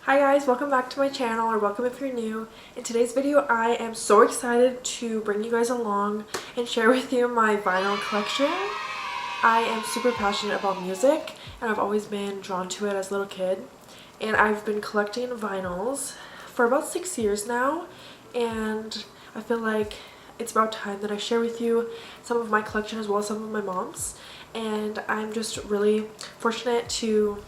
Hi guys, welcome back to my channel, or welcome if you're new. In today's video I am so excited to bring you guys along and share with you my vinyl collection. I am super passionate about music and I've always been drawn to it as a little kid, and I've been collecting vinyls for about 6 years now, and I feel like it's about time that I share with you some of my collection as well as some of my mom's. And I'm just really fortunate to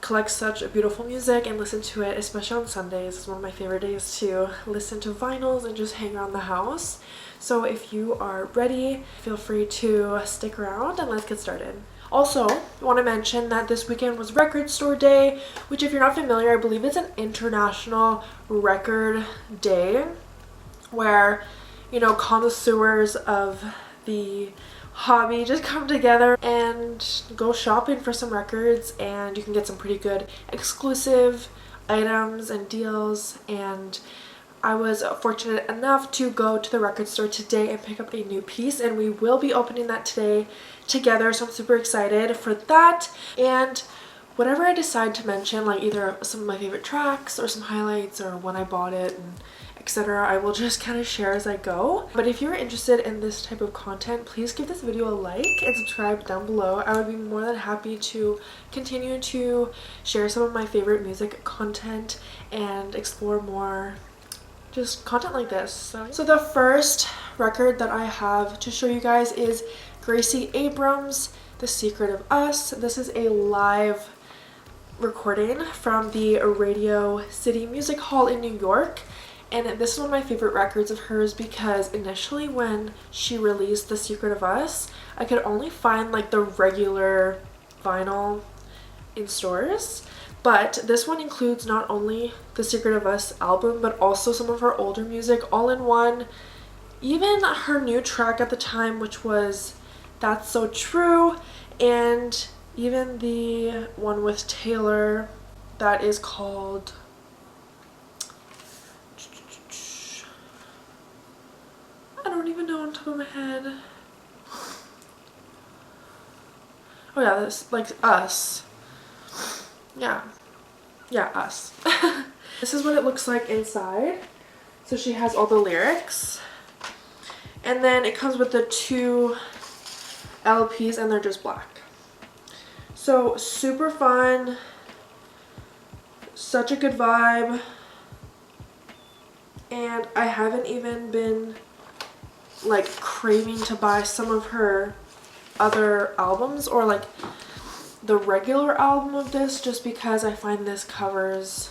collect such beautiful music and listen to it, especially on Sundays. It's one of my favorite days to listen to vinyls and just hang around the house. So if you are ready, feel free to stick around and let's get started. Also, I want to mention that this weekend was Record Store Day, which, if you're not familiar, I believe it's an international record day where, you know, connoisseurs of the hobby just come together and go shopping for some records, and you can get some pretty good exclusive items and deals. And I was fortunate enough to go to the record store today and pick up a new piece, and we will be opening that today together, so I'm super excited for that. And whatever I decide to mention, like either some of my favorite tracks or some highlights or when I bought it and etc., I will just kind of share as I go. But if you're interested in this type of content, please give this video a like and subscribe down below. I would be more than happy to continue to share some of my favorite music content and explore more just content like this. So the first record that I have to show you guys is Gracie Abrams' The Secret of Us. This is a live recording from the Radio City Music Hall in New York. And this is one of my favorite records of hers because initially when she released The Secret of Us, I could only find like the regular vinyl in stores. But this one includes not only The Secret of Us album, but also some of her older music all in one. Even her new track at the time, which was That's So True, and even the one with Taylor that is called, I don't even know on top of my head. Oh yeah, this, like, Us. Yeah, Us. This is what it looks like inside. So she has all the lyrics. And then it comes with the 2 LPs and they're just black. So super fun. Such a good vibe. And I haven't even been like craving to buy some of her other albums or like the regular album of this, just because I find this covers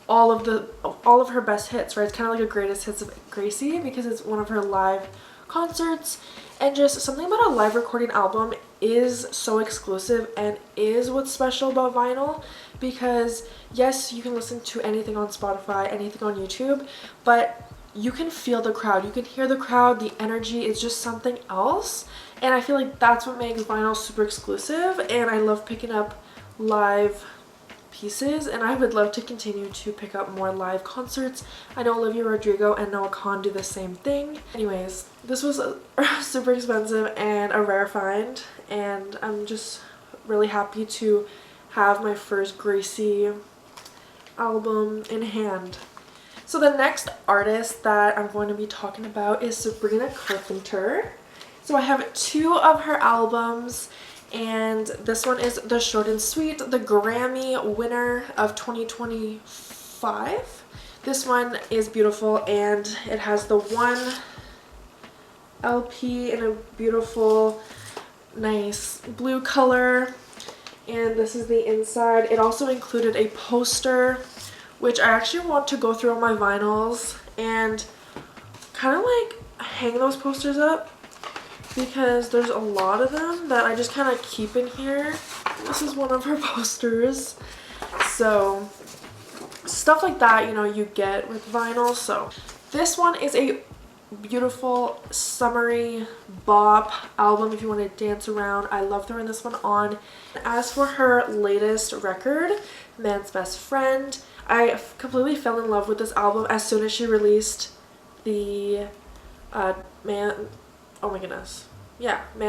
all of her best hits, right? It's kind of like a greatest hits of Gracie because it's one of her live concerts, and just something about a live recording album is so exclusive and is what's special about vinyl. Because yes, you can listen to anything on Spotify, anything on YouTube, but you can feel the crowd, you can hear the crowd, the energy is just something else. And I feel like that's what makes vinyl super exclusive, and I love picking up live pieces, and I would love to continue to pick up more live concerts. I know Rodrigo and Kahan do the same thing. Anyways, this was super expensive and a rare find, and I'm just really happy to have my first Gracie album in hand. So the next artist that I'm going to be talking about is Sabrina Carpenter. So I have 2 of her albums, and this one is The Short and Sweet, the Grammy winner of 2025. This one is beautiful, and it has the 1 LP in a beautiful, nice blue color. And this is the inside. It also included a poster, which I actually want to go through all my vinyls and kind of like hang those posters up, because there's a lot of them that I just kind of keep in here. This is one of her posters. So stuff like that, you know, you get with vinyl. So this one is a beautiful summery bop album if you want to dance around. I love throwing this one on. As for her latest record, Man's Best Friend, I completely fell in love with this album as soon as she released the Man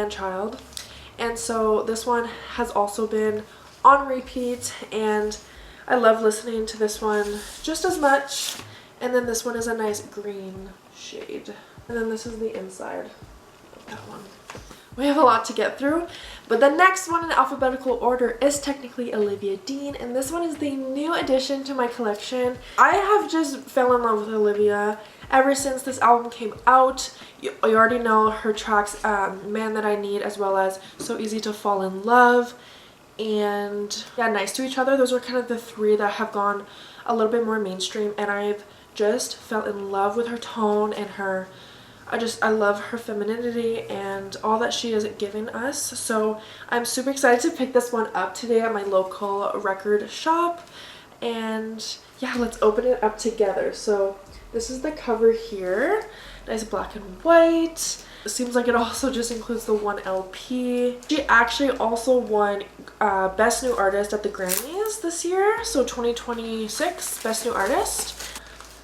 Child. And so this one has also been on repeat, and I love listening to this one just as much. And then this one is a nice green shade. And then this is the inside of that one. We have a lot to get through, but the next one in alphabetical order is technically Olivia Dean, and this one is the new addition to my collection. I have just fell in love with Olivia ever since this album came out. You already know her tracks, Man That I Need, as well as So Easy to Fall in Love, and yeah, Nice to Each Other. Those are kind of the three that have gone a little bit more mainstream, and I've just fell in love with her tone and her I love her femininity and all that she is giving us. So I'm super excited to pick this one up today at my local record shop. And yeah, let's open it up together. So this is the cover here. Nice black and white. It seems like it also just includes the one LP. She actually also won Best New Artist at the Grammys this year. So 2026 Best New Artist.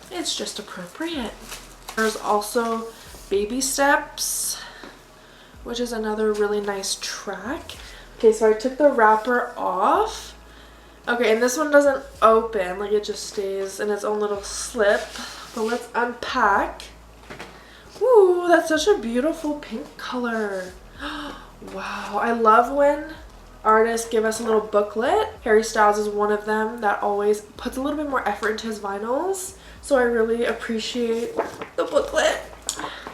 It's just appropriate. There's also Baby Steps, which is another really nice track. Okay, so I took the wrapper off. Okay, and this one doesn't open, like it just stays in its own little slip. But let's unpack. Ooh, that's such a beautiful pink color. Wow, I love when artists give us a little booklet. Harry Styles is one of them that always puts a little bit more effort into his vinyls. So I really appreciate the booklet.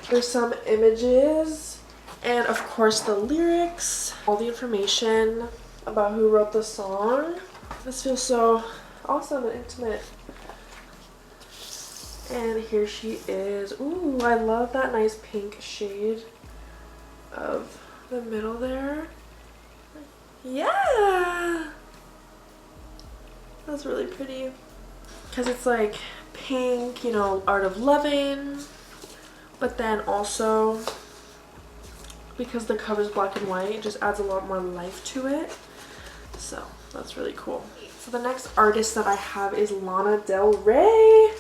There's some images and of course the lyrics, all the information about who wrote the song. This feels so awesome and intimate. And here she is. Ooh, I love that nice pink shade of the middle there. Yeah! That's really pretty. Because it's like pink, you know, Art of Loving. But then also, because the cover's black and white, it just adds a lot more life to it. So that's really cool. So the next artist that I have is Lana Del Rey.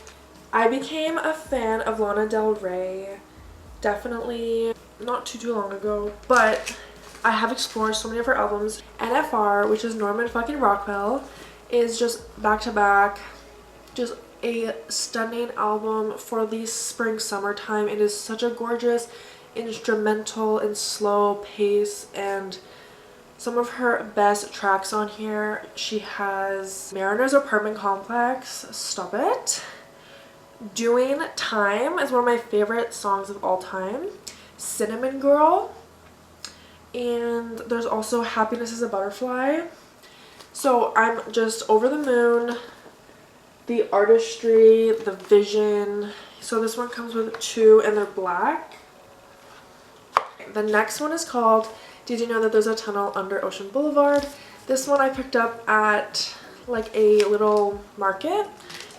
I became a fan of Lana Del Rey definitely not too long ago, but I have explored so many of her albums. NFR, which is Norman fucking Rockwell, is just back to back, just a stunning album for the spring summertime. It is such a gorgeous instrumental and slow pace, and some of her best tracks on here. She has Mariner's Apartment Complex, Stop It. Doing Time is one of my favorite songs of all time. Cinnamon Girl. And there's also Happiness is a Butterfly. So I'm just over the moon. The artistry, the vision. So this one comes with two and they're black. The next one is called Did You Know That There's a Tunnel Under Ocean Boulevard? This one I picked up at like a little market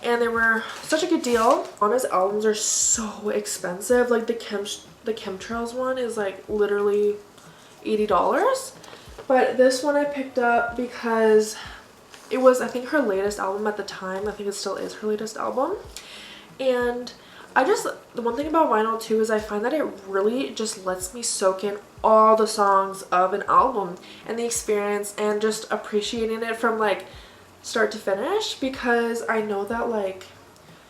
and they were such a good deal. Lana's albums are so expensive. Like the Chemtrails one is like literally $80. But this one I picked up because it was, I think, her latest album at the time. I think it still is her latest album. And the one thing about vinyl too is I find that it really just lets me soak in all the songs of an album and the experience and just appreciating it from like start to finish, because I know that like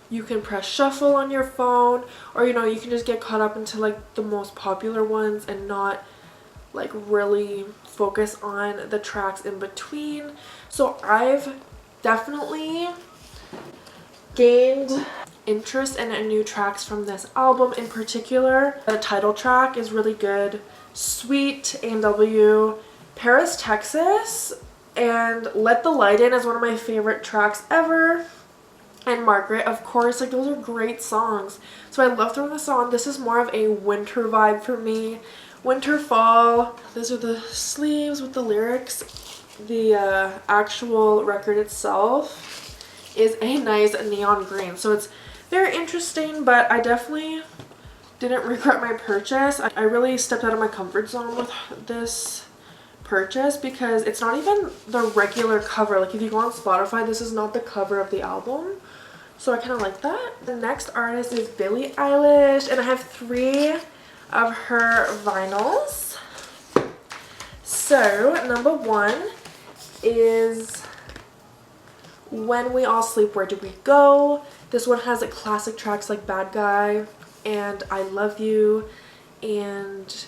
you can press shuffle on your phone, or you know, you can just get caught up into like the most popular ones and not like really focus on the tracks in between. So I've definitely gained interest in new tracks from this album. In particular, the title track is really good. Sweet, A&W, Paris, Texas, and Let the Light In is one of my favorite tracks ever. And Margaret, of course, like those are great songs. So I love throwing this on. This is more of a winter vibe for me. Winter, fall. These are the sleeves with the lyrics. The actual record itself is a nice neon green. So it's very interesting, but I definitely didn't regret my purchase. I really stepped out of my comfort zone with this purchase because it's not even the regular cover. Like if you go on Spotify, this is not the cover of the album. So I kind of like that. The next artist is Billie Eilish, and I have 3 of her vinyls. So number 1 is, When We All Sleep, Where Do We Go? This one has like classic tracks like Bad Guy and I Love You and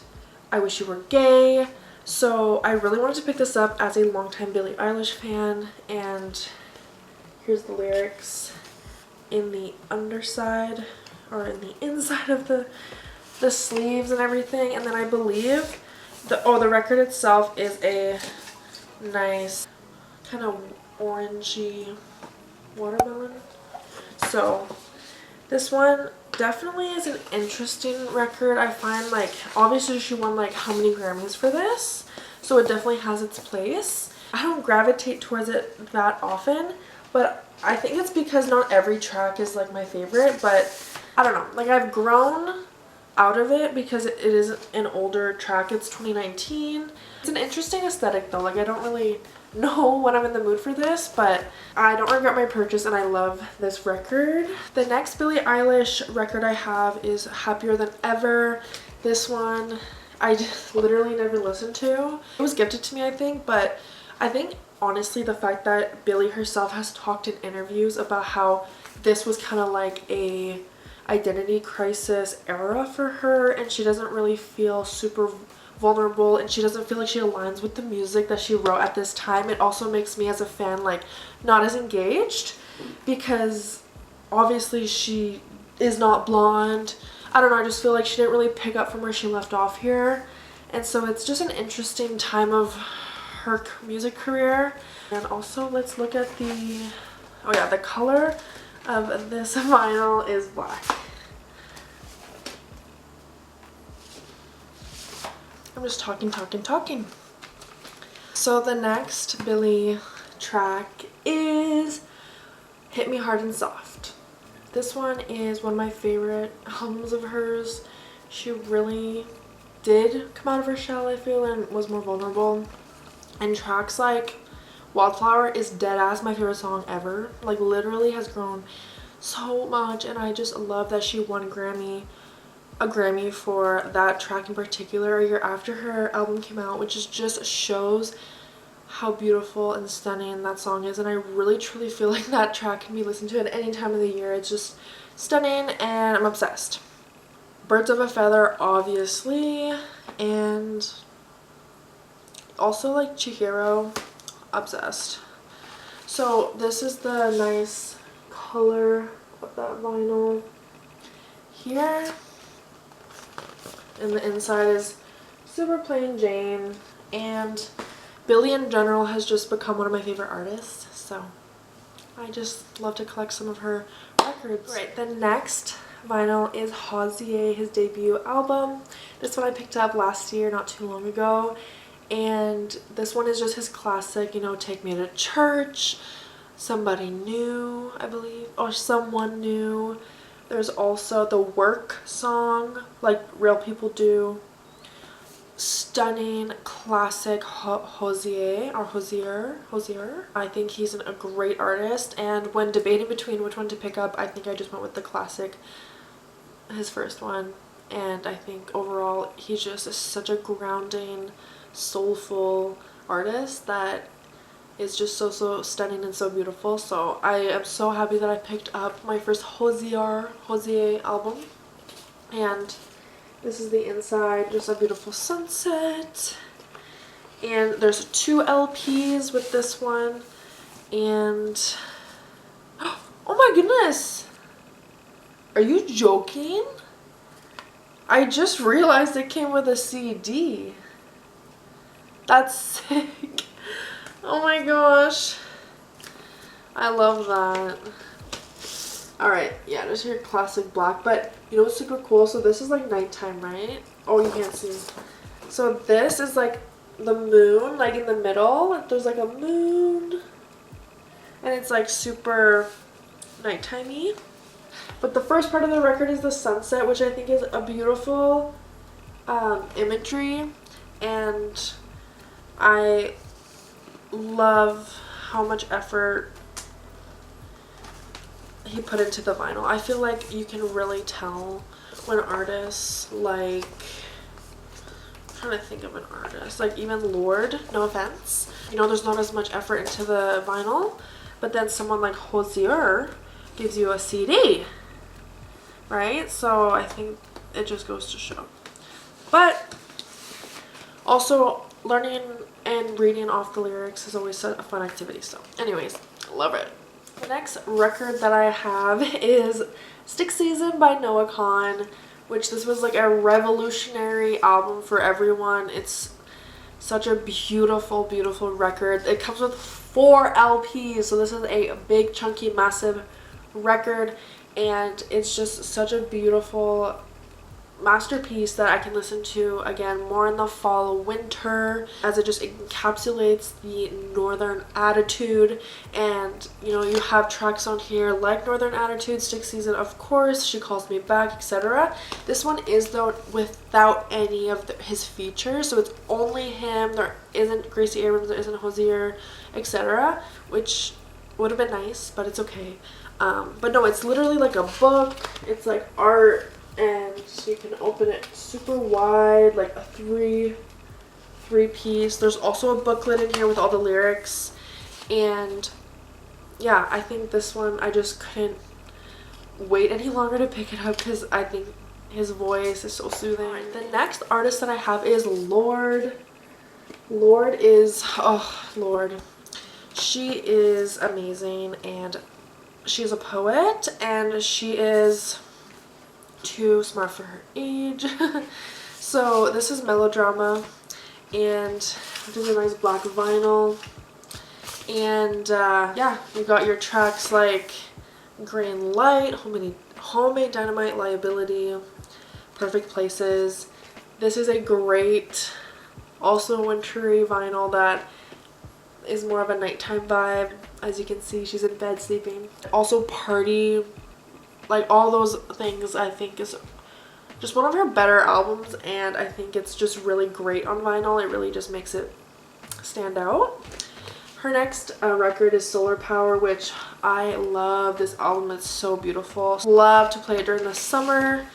I Wish You Were Gay. So I really wanted to pick this up as a longtime Billie Eilish fan, and here's the lyrics in the underside or in the inside of the sleeves and everything. And then I believe the record itself is a nice kind of orangey watermelon. So this one definitely is an interesting record. I find, like, obviously she won like how many Grammys for this, so it definitely has its place. I don't gravitate towards it that often, but I think it's because not every track is like my favorite. But I don't know, like I've grown out of it because it is an older track. It's 2019. It's an interesting aesthetic though. Like I don't really know when I'm in the mood for this, but I don't regret my purchase and I love this record. The next Billie Eilish record I have is Happier Than Ever. This one I just literally never listened to. It was gifted to me, I think, but I think honestly the fact that Billie herself has talked in interviews about how this was kind of like a identity crisis era for her, and she doesn't really feel super vulnerable and she doesn't feel like she aligns with the music that she wrote at this time. It also makes me as a fan like not as engaged because obviously she is not blonde. I don't know, I just feel like she didn't really pick up from where she left off here, and so it's just an interesting time of her music career. And also let's look at the color of this vinyl is black. I'm just talking. So the next Billie track is Hit Me Hard and Soft. This one is one of my favorite albums of hers. She really did come out of her shell, I feel, and was more vulnerable. And tracks like Wildflower is dead ass my favorite song ever. Like literally has grown so much, and I just love that she won a Grammy for that track in particular a year after her album came out, which is just shows how beautiful and stunning that song is. And I really truly feel like that track can be listened to at any time of the year. It's just stunning and I'm obsessed. Birds of a Feather, obviously, and also like Chihiro, obsessed. So this is the nice color of that vinyl here, and the inside is super plain Jane. And Billie in general has just become one of my favorite artists, so I just love to collect some of her records. Right, the next vinyl is Hozier, his debut album. This one I picked up last year, not too long ago, and this one is just his classic, you know, Take Me to Church, Somebody New, I believe, or Someone New. There's also the Work song, Like Real People Do. Stunning classic Hozier. I think he's a great artist, and when debating between which one to pick up, I think I just went with the classic, his first one. And I think overall he's just such a grounding, soulful artist that is just so stunning and so beautiful. So I am so happy that I picked up my first Hozier album. And this is the inside, just a beautiful sunset. And there's 2 LPs with this one. And oh my goodness, are you joking? I just realized it came with a CD. That's sick. Oh my gosh, I love that. Alright, yeah, just your classic black. But you know what's super cool? So this is like nighttime, right? Oh, you can't see. So this is like the moon, like in the middle. There's like a moon. And it's like super nighttime-y. But the first part of the record is the sunset, which I think is a beautiful imagery. And I love how much effort he put into the vinyl. I feel like you can really tell when artists, like, I'm trying to think of an artist, like even Lorde, no offense, you know, there's not as much effort into the vinyl, but then someone like Hozier gives you a CD, right? So I think it just goes to show. But also, learning and reading off the lyrics is always a fun activity. So anyways, love it. The next record that I have is Stick Season by Kahan, which this was like a revolutionary album for everyone. It's such a beautiful, beautiful record. It comes with 4 LPs, so this is a big, chunky, massive record, and it's just such a beautiful masterpiece that I can listen to again more in the fall, winter, as it just encapsulates the northern attitude. And you know, you have tracks on here like Northern Attitude, Stick Season, of course, She Calls Me Back, etc. This one is though without any of his features, so it's only him. There isn't Gracie Abrams, there isn't Hozier, etc., which would have been nice, but it's okay. But no, it's literally like a book. It's like art, and so you can open it super wide, like a three piece. There's also a booklet in here with all the lyrics, and yeah, I think this one, I just couldn't wait any longer to pick it up because I think his voice is so soothing. The next artist that I have is Lorde. Lorde is, oh Lorde, she is amazing, and she's a poet, and she is too smart for her age. So this is Melodrama, and this is a nice black vinyl, and yeah, you got your tracks like Green Light, Homemade Dynamite, Liability, Perfect Places. This is a great, also wintry vinyl that is more of a nighttime vibe. As you can see, she's in bed sleeping. Also Party, like all those things, I think is just one of her better albums, and I think it's just really great on vinyl. It really just makes it stand out. Her next record is Solar Power, which I love. This album is so beautiful. Love to play it during the summer.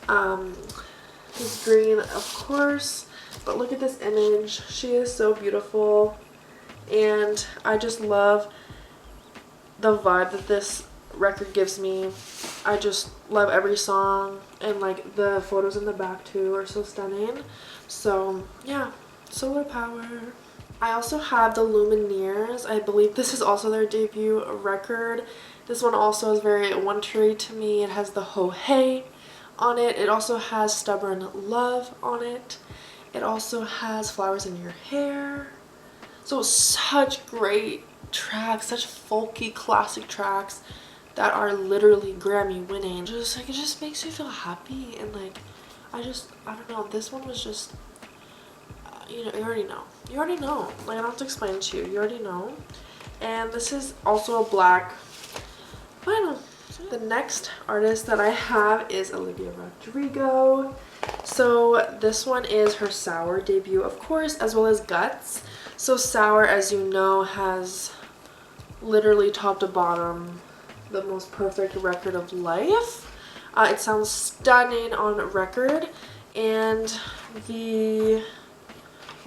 It's green, of course, but look at this image. She is so beautiful, and I just love the vibe that this record gives me. I just love every song, and like the photos in the back too are so stunning. So yeah, Solar Power. I also have the Lumineers. I believe this is also their debut record. This one also is very wintry to me. It has the Ho Hey on it. It also has Stubborn Love on it. It also has Flowers in Your Hair. So such great tracks, such folky classic tracks that are literally Grammy winning. Just like, it just makes you feel happy, and like I don't know, this one was just you know, you already know, like I don't have to explain it to you, you already know. And this is also a black vinyl. The next artist that I have is Olivia Rodrigo. So this one is her Sour debut, of course, as well as Guts. So Sour, as you know, has literally top to bottom the most perfect record of life. It sounds stunning on record, and the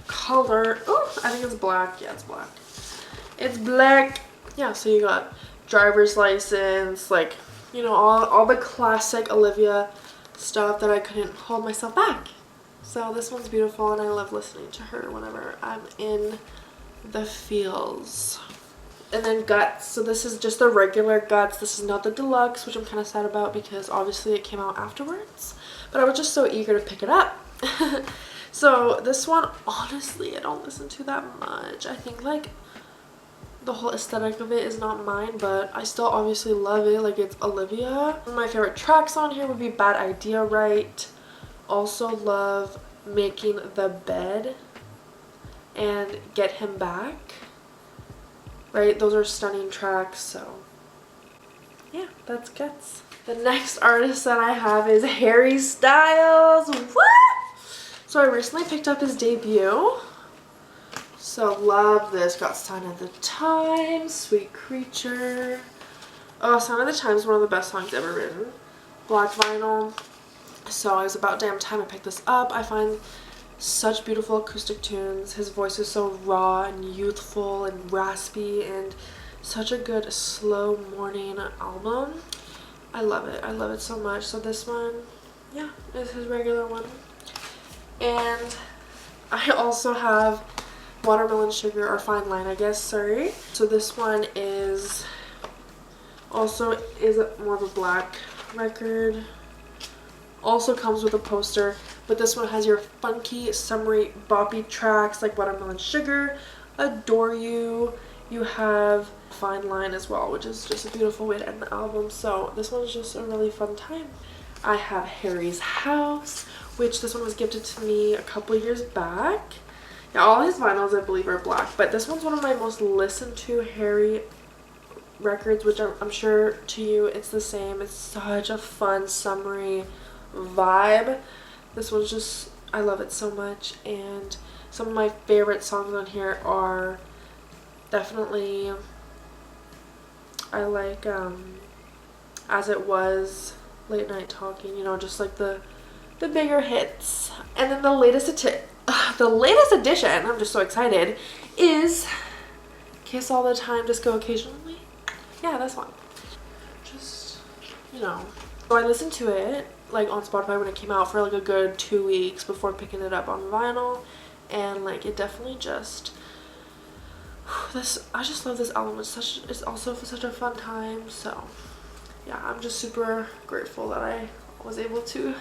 color, oh, I think it's black. Yeah, it's black. It's black. Yeah, so you got Driver's License, like, you know, all the classic Olivia stuff that I couldn't hold myself back. So this one's beautiful, and I love listening to her whenever I'm in the feels. And then Guts. So this is just the regular Guts. This is not the deluxe, which I'm kind of sad about because obviously it came out afterwards. But I was just so eager to pick it up. So this one, honestly, I don't listen to that much. I think like the whole aesthetic of it is not mine, but I still obviously love it. Like, it's Olivia. One of my favorite tracks on here would be Bad Idea Right. Also love Making the Bed and Get Him Back. Right, those are stunning tracks. So yeah, that's Guts. The next artist that I have is Harry Styles. What? So I recently picked up his debut. So love this. Got Sign of the Times, Sweet Creature. Oh, Sign of the Times is one of the best songs ever written. Black vinyl. So it was about damn time I picked this up. I find such beautiful acoustic tunes. His voice is so raw and youthful and raspy, and Such a good slow morning album. I love it. I love it so much. So this one, yeah, is his regular one. And I also have Watermelon Sugar, or Fine Line, I guess, sorry. So this one is also more of a black record. Also comes with a poster, but this one has your funky, summery, boppy tracks like Watermelon Sugar, Adore You. You have Fine Line as well, which is just a beautiful way to end the album. So this one's just a really fun time. I have Harry's House, which this one was gifted to me a couple years back. Yeah, all his vinyls I believe are black, but this one's one of my most listened to Harry records, which I'm sure to you it's the same. It's such a fun, summery vibe. This one's just, I love it so much. And some of my favorite songs on here are definitely, I like As It Was, Late Night Talking, you know, just like the bigger hits. And then the latest addition, I'm just so excited, is Kiss All the Time, Disco Occasionally. Yeah, this one. Just, you know. So I listened to it like on Spotify when it came out for like a good 2 weeks before picking it up on vinyl, and like it definitely just I just love this album. It's also such a fun time. So yeah, I'm just super grateful that I was able to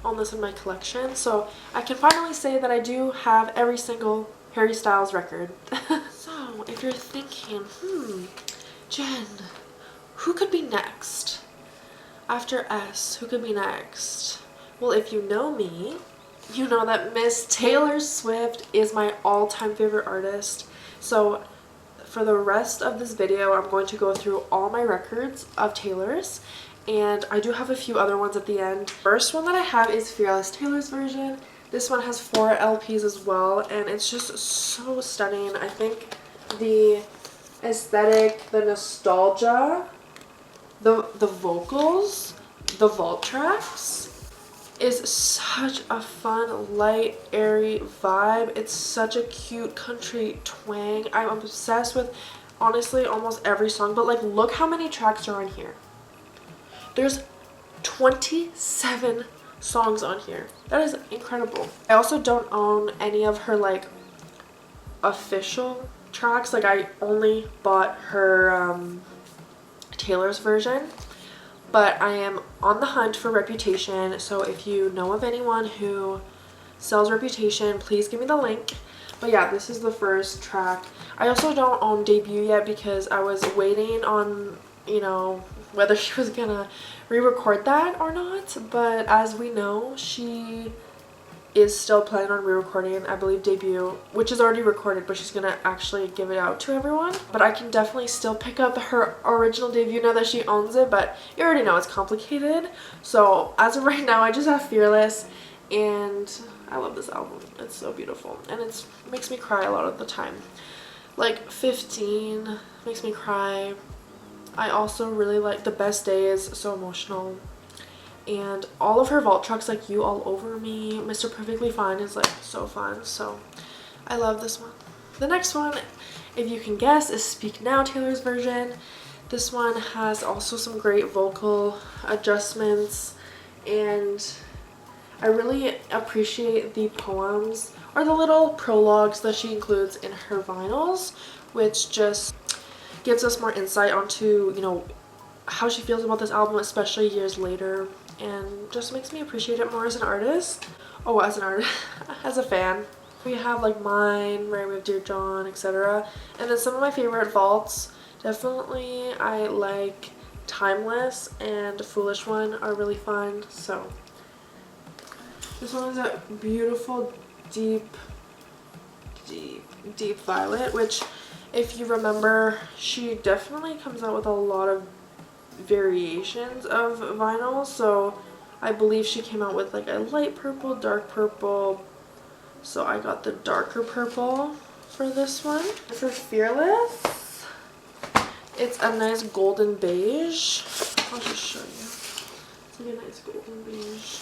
own this in my collection. So I can finally say that I do have every single Harry Styles record. So if you're thinking, Jen, who could be next? After S, who could be next? Well, if you know me, you know that Miss Taylor Swift is my all-time favorite artist. So for the rest of this video, I'm going to go through all my records of Taylor's, and I do have a few other ones at the end. First one that I have is Fearless, Taylor's version. This one has 4 LPs as well, and it's just so stunning. I think the aesthetic, the nostalgia, the vocals, the vault tracks is such a fun, light, airy vibe. It's such a cute country twang. I'm obsessed with, honestly, almost every song, but like look how many tracks are on here. There's 27 songs on here. That is incredible. I also don't own any of her like official tracks. Like I only bought her Taylor's version, but I am on the hunt for Reputation. So if you know of anyone who sells Reputation, please give me the link. But yeah, this is the first track. I also don't own Debut yet because I was waiting on, you know, whether she was gonna re-record that or not. But as we know, she is still planning on re-recording, I believe, Debut, which is already recorded, but she's gonna actually give it out to everyone. But I can definitely still pick up her original Debut now that she owns it, but you already know it's complicated. So as of right now, I just have Fearless, and I love this album. It's so beautiful, and it makes me cry a lot of the time. Like 15 makes me cry. I also really like The Best Days, so emotional. And all of her vault tracks, like You All Over Me, Mr. Perfectly Fine is like so fun. So I love this one. The next one, if you can guess, is Speak Now, Taylor's version. This one has also some great vocal adjustments, and I really appreciate the poems or the little prologues that she includes in her vinyls, which just gives us more insight onto, you know, how she feels about this album, especially years later, and just makes me appreciate it more as an artist. Oh, as an artist, as a fan. We have like Mine, Mary with Dear John, etc. And then some of my favorite vaults, definitely I like Timeless and Foolish One are really fun. So this one is a beautiful deep violet, which if you remember, she definitely comes out with a lot of variations of vinyl. So I believe she came out with like a light purple, dark purple, so I got the darker purple for this one. For Fearless, it's a nice golden beige. I'll just show you. It's like a nice golden beige.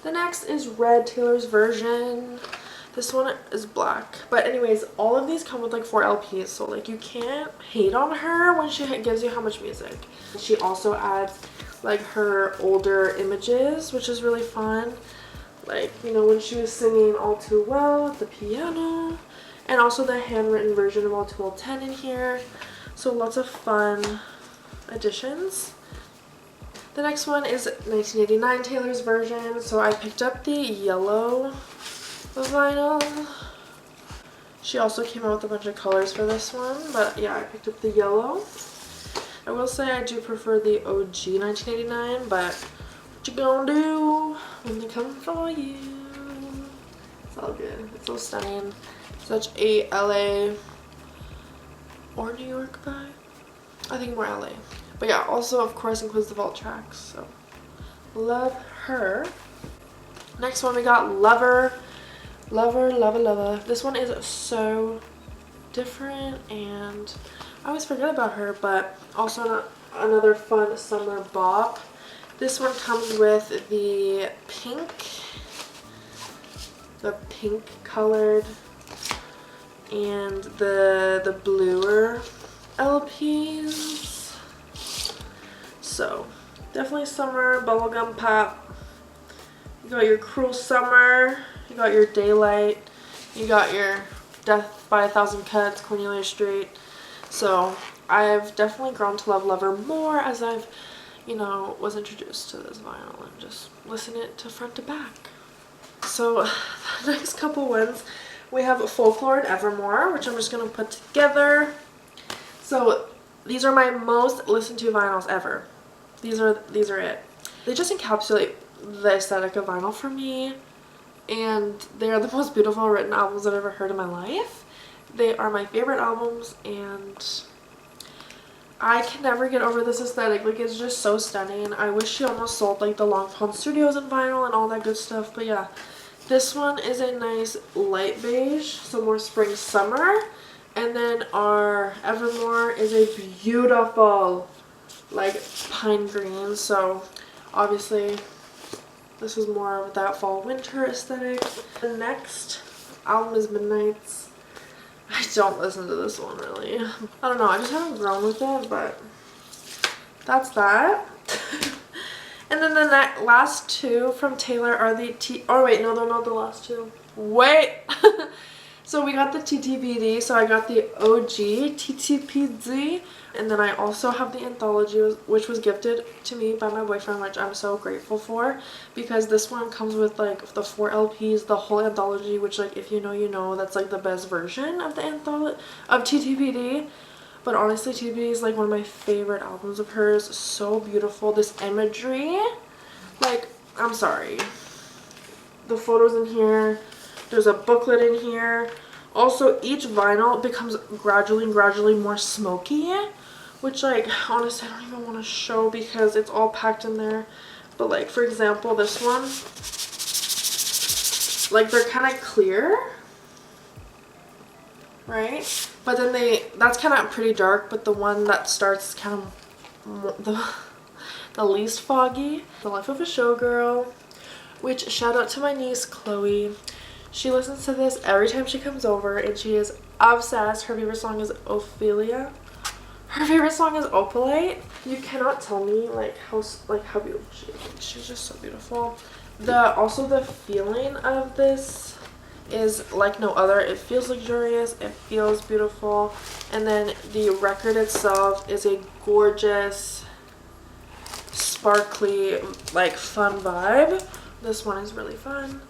The next is Red, Taylor's version. This one is black. But anyways, all of these come with like 4 LPs, so like you can't hate on her when she gives you how much music. She also adds like her older images, which is really fun. Like, you know, when she was singing All Too Well at the piano. And also the handwritten version of All Too Well 10 in here. So lots of fun additions. The next one is 1989 Taylor's version. So I picked up the yellow vinyl. She also came out with a bunch of colors for this one, but yeah, I picked up the yellow. I will say I do prefer the OG 1989, but what you gonna do when they come for you? It's all good. It's so stunning. Such a LA or New York vibe. I think more LA. But yeah, also of course includes the vault tracks, so love her. Next one we got Lover. Lover. This one is so different and I always forget about her, but also another fun summer bop. This one comes with the pink colored and the bluer LPs. So definitely summer, bubblegum pop. You got your Cruel Summer, you got your Daylight, you got your Death by a Thousand Cuts, Cornelia Street. So I've definitely grown to love Lover more as I've, you know, was introduced to this vinyl and just listen it to front to back. So the next couple ones, we have Folklore and Evermore, which I'm just going to put together. So these are my most listened to vinyls ever. These are it. They just encapsulate the aesthetic of vinyl for me, and they are the most beautiful written albums I've ever heard in my life. They are my favorite albums, and I can never get over this aesthetic. Like, it's just so stunning. I wish she almost sold like the Long Pond Studios in vinyl and all that good stuff, but yeah. This one is a nice light beige, so more spring summer, and then our Evermore is a beautiful like pine green, so obviously this is more of that fall winter aesthetic. The next album is Midnight's. I don't listen to this one really. I don't know, I just haven't grown with it, but that's that. And then the last two from Taylor are the oh wait, no, they're not the last two. Wait! So we got the TTPD, so I got the OG TTPD, and then I also have the anthology, which was gifted to me by my boyfriend, which I'm so grateful for, because this one comes with like the 4 LPs, the whole anthology, which like if you know you know, that's like the best version of the anthology of TTPD. But honestly, TTPD is like one of my favorite albums of hers. So beautiful. This imagery, like, I'm sorry. The photos in here. There's a booklet in here. Also, each vinyl becomes gradually more smoky, which, like, honestly, I don't even want to show because it's all packed in there. But, like, for example, this one, like, they're kind of clear, right? But then that's kind of pretty dark, but the one that starts kind of the least foggy. The Life of a Showgirl, which shout out to my niece Chloe. She listens to this every time she comes over and she is obsessed. Her favorite song is Ophelia. Her favorite song is Opalite. You cannot tell me like how beautiful she is. She's just so beautiful. Also the feeling of this is like no other. It feels luxurious, it feels beautiful, and then the record itself is a gorgeous, sparkly, like fun vibe. This one is really fun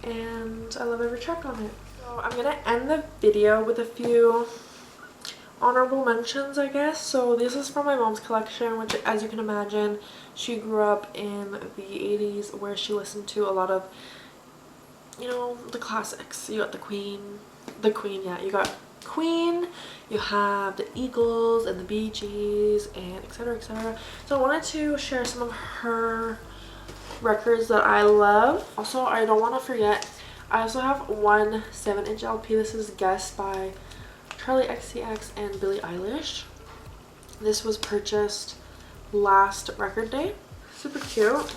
and I love every track on it. So I'm gonna end the video with a few honorable mentions, I guess. So this is from my mom's collection, which, as you can imagine, she grew up in the 80s where she listened to a lot of, you know, the classics. You got the Queen, yeah, you got Queen, you have the Eagles and the Bee Gees, and etc, etc. So I wanted to share some of her records that I love. Also, I don't want to forget, I also have one 7-inch LP. This is Guess by Charlie XCX and Billie Eilish. This was purchased last record day. Super cute.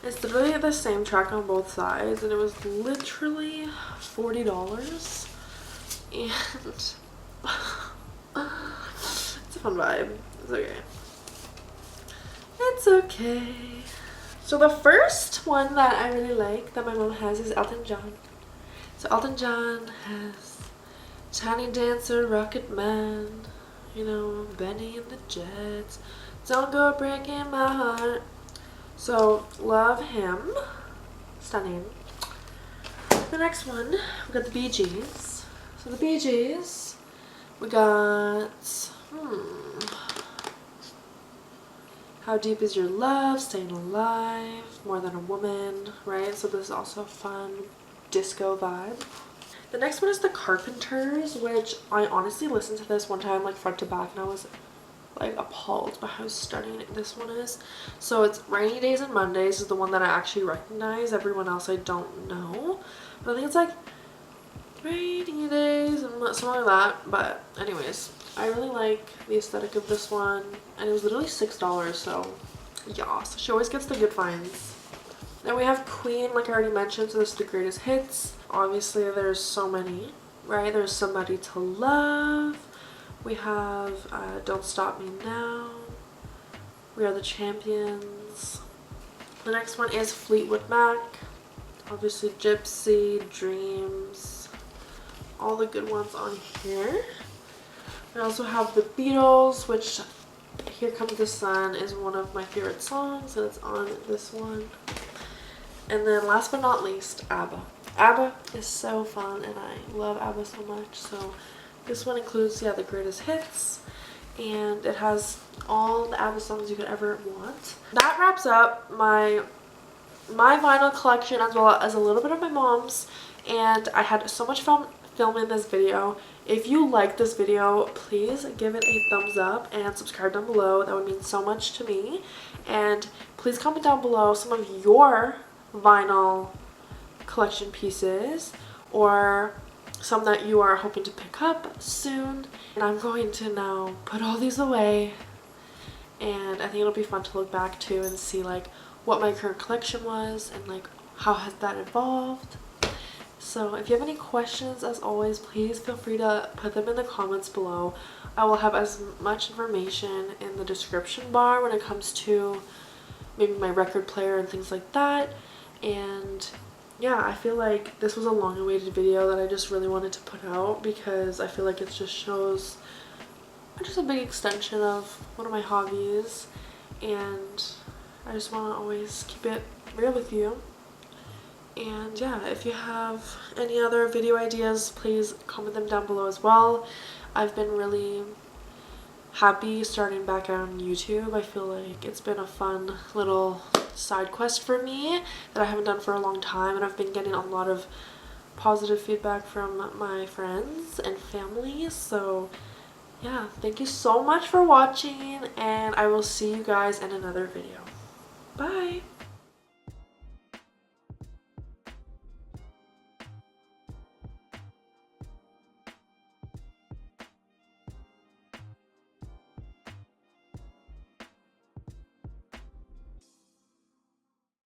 It's literally the same track on both sides, and it was literally $40. And it's a fun vibe. It's okay. It's okay. So the first one that I really like that my mom has is Elton John. So Elton John has Tiny Dancer, Rocket Man, you know, Benny and the Jets, Don't Go Breaking My Heart. So love him. Stunning. The next one, we got the Bee Gees. So the Bee Gees, we got How Deep Is Your Love, Staying Alive, More Than a Woman, right? So this is also a fun disco vibe. The next one is the Carpenters, which I honestly listened to this one time like front to back, and I was like appalled by how stunning this one is. So it's Rainy Days and Mondays is the one that I actually recognize. Everyone else I don't know, but I think it's like Rainy Days and something like that. But anyways, I really like the aesthetic of this one, and it was literally $6, so yeah, so she always gets the good finds. Then we have Queen, like I already mentioned, so this is the greatest hits. Obviously there's so many, right? There's Somebody to Love, we have Don't Stop Me Now, We Are the Champions. The next one is Fleetwood Mac, obviously Gypsy, Dreams, all the good ones on here. We also have the Beatles, which Here Comes the Sun is one of my favorite songs, and it's on this one. And then last but not least, ABBA. ABBA is so fun, and I love ABBA so much. So this one includes, yeah, the greatest hits, and it has all the ABBA songs you could ever want. That wraps up my vinyl collection, as well as a little bit of my mom's, and I had so much fun filming this video. If you like this video, please give it a thumbs up and subscribe down below. That would mean so much to me. And please comment down below some of your vinyl collection pieces, or some that you are hoping to pick up soon. And I'm going to now put all these away, and I think it'll be fun to look back to and see like what my current collection was and like how has that evolved. So if you have any questions, as always, please feel free to put them in the comments below. I will have as much information in the description bar when it comes to maybe my record player and things like that. And yeah, I feel like this was a long-awaited video that I just really wanted to put out, because I feel like it just shows just a big extension of one of my hobbies, and I just want to always keep it real with you. And yeah, if you have any other video ideas, please comment them down below as well. I've been really happy starting back on YouTube. I feel like it's been a fun little side quest for me that I haven't done for a long time, and I've been getting a lot of positive feedback from my friends and family. So yeah, thank you so much for watching, and I will see you guys in another video. Bye!